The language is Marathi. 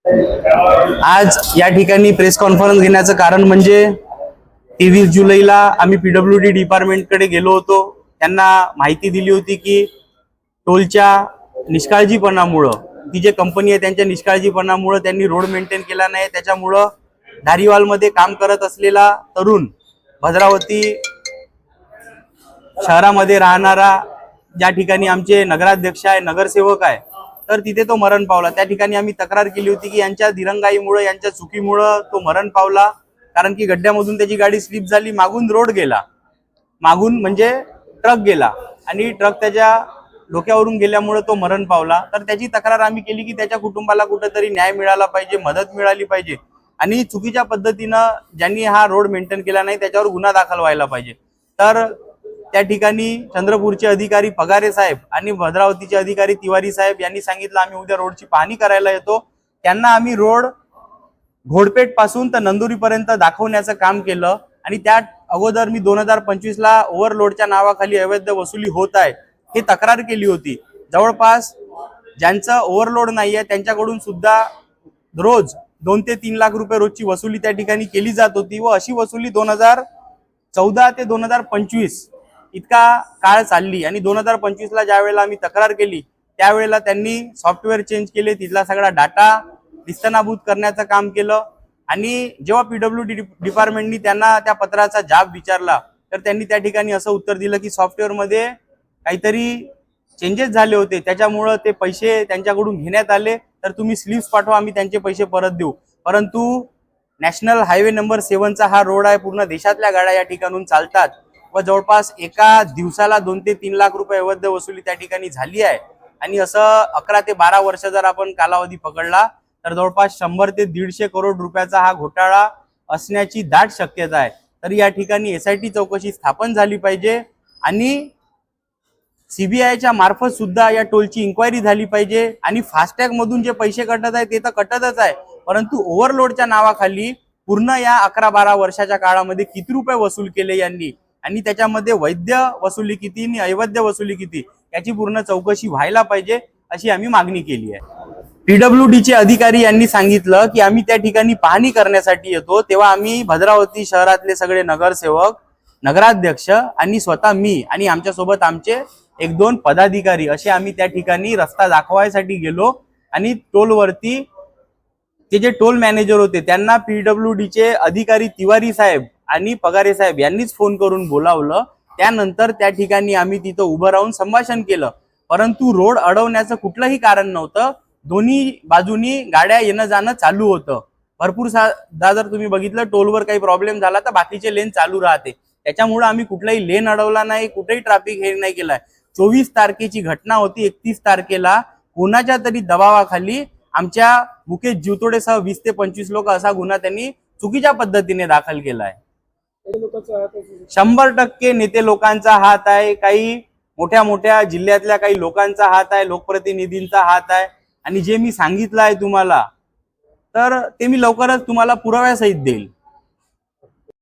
आज या ठिकाणी प्रेस कॉन्फरन्स घेण्याचं कारण म्हणजे 23 जुलैला आम्ही पीडब्ल्यूडी डिपार्टमेंटकडे गेलो होतो. त्यांना माहिती दिली होती की टोलच्या निष्काळजीपणामुळं, ती जे कंपनी आहे त्यांच्या निष्काळजीपणामुळं त्यांनी रोड मेंटेन केला नाही. त्याच्यामुळं धारीवालमध्ये काम करत असलेला तरुण भद्रावती शहरामध्ये राहणारा, ज्या ठिकाणी आमचे नगराध्यक्ष आहे, नगरसेवक आहे, तर तिथे तो मरण पावला. त्या ठिकाणी आम्ही तक्रार केली होती की यांच्या दिरंगाईमुळे, यांच्या चुकीमुळे तो मरण पावला. कारण की गड्ड्यामधून त्याची गाडी स्लिप झाली, मागून रोड गेला, मागून म्हणजे ट्रक गेला आणि ट्रक त्याच्या डोक्यावरून गेल्यामुळे तो मरण पावला. तर त्याची तक्रार आम्ही केली की त्याच्या कुटुंबाला कुठेतरी न्याय मिळाला पाहिजे, मदत मिळाली पाहिजे आणि चुकीच्या पद्धतीनं ज्यांनी हा रोड मेंटेन केला नाही त्याच्यावर गुन्हा दाखल व्हायला पाहिजे. तर त्या ठिकाणी चंद्रपूरचे अधिकारी पगारे साहेब आणि भद्रावतीचे अधिकारी तिवारी साहेब यांनी सांगितलं आम्ही उद्या रोडची पाहणी करायला येतो. त्यांना आम्ही रोड घोडपेठ पासून तर नंदुरीपर्यंत दाखवण्याचं काम केलं आणि त्या अगोदर मी 2025ला ओव्हरलोडच्या नावाखाली अवैध वसुली होत आहे हे तक्रार केली होती. जवळपास ज्यांचं ओव्हरलोड नाही आहे त्यांच्याकडून सुद्धा रोज 2 ते 3 लाख रुपये रोजची वसुली त्या ठिकाणी केली जात होती व अशी वसुली 2014 ते 2025 इतका काळ चालली. आणि 2025ला ज्या वेळेला आम्ही तक्रार केली त्यावेळेला त्यांनी सॉफ्टवेअर चेंज केले, तिथला सगळा डाटा निस्तनाभूत करण्याचं काम केलं. आणि जेव्हा पीडब्ल्यूडी डिपार्टमेंटनी त्यांना त्या पत्राचा जाब विचारला तर त्यांनी त्या ठिकाणी असं उत्तर दिलं की सॉफ्टवेअरमध्ये काहीतरी चेंजेस झाले होते, त्याच्यामुळं ते पैसे त्यांच्याकडून घेण्यात आले, तर तुम्ही स्लिप्स पाठवा, आम्ही त्यांचे पैसे परत देऊ. परंतु नॅशनल हायवे नंबर 7चा हा रोड आहे, पूर्ण देशातल्या गाड्या या ठिकाणून चालतात व जवळपास एका दिवसाला 2 ते 3 लाख रुपये अवैध वसुली त्या ठिकाणी झाली आहे. आणि असं 11 ते 12 वर्ष जर आपण कालावधी पकडला तर जवळपास 100 ते 150 करोड रुपयाचा हा घोटाळा असण्याची दाट शक्यता आहे. तर या ठिकाणी SIT चौकशी स्थापन झाली पाहिजे आणि CBIच्या मार्फत सुद्धा या टोलची इन्क्वायरी झाली पाहिजे. आणि फास्टॅग मधून जे पैसे कटत आहे ते तर कटतच आहे, परंतु ओव्हरलोडच्या नावाखाली पूर्ण या 11-12 वर्षाच्या काळामध्ये किती रुपये वसूल केले यांनी आणि त्याच्यामध्ये वैध वसुली किती आणि अवैध वसुली किती याची पूर्ण चौकशी व्हायला पाहिजे अशी आम्ही मागणी केली आहे. पीडब्ल्यूडीचे अधिकारी यांनी सांगितलं की आम्ही त्या ठिकाणी पाहणी करण्यासाठी येतो. तेव्हा आम्ही भद्रावती शहरातले सगळे नगरसेवक, नगराध्यक्ष आणि स्वतः मी आणि आमच्यासोबत आमचे 1-2 पदाधिकारी असे आम्ही त्या ठिकाणी रस्ता दाखवायसाठी गेलो. आणि टोलवरती ते जे टोल मॅनेजर होते त्यांना पीडब्ल्यूडीचे अधिकारी तिवारी साहेब आणि पगारे साहेब यांनीच फोन करून बोलावलं. त्यानंतर त्या ठिकाणी आम्ही तिथं उभं राहून संभाषण केलं, परंतु रोड अडवण्याचं कुठलंही कारण नव्हतं. दोन्ही बाजूनी गाड्या येणं जाणं चालू होतं. भरपूर जर तुम्ही बघितलं टोलवर काही प्रॉब्लेम झाला तर बाकीचे लेन चालू राहते, त्याच्यामुळे आम्ही कुठलाही लेन अडवला नाही, कुठेही ट्रॅफिक हे नाही केलाय. 24 तारखेची घटना होती. 31 तारखेला कोणाच्या तरी दबावाखाली आमच्या मुकेश जीवतोडेसह 20 ते 25 लोक असा गुन्हा त्यांनी चुकीच्या पद्धतीने दाखल केलाय. 100% नेते लोकांचा हात आहे, काही मोठ्या मोठ्या जिल्ह्यातल्या काही लोकांचा हात आहे, लोकप्रतिनिधींचा हात आहे. आणि जे मी सांगितलं आहे तुम्हाला तर ते मी लवकरच तुम्हाला पुराव्यासहित देईल.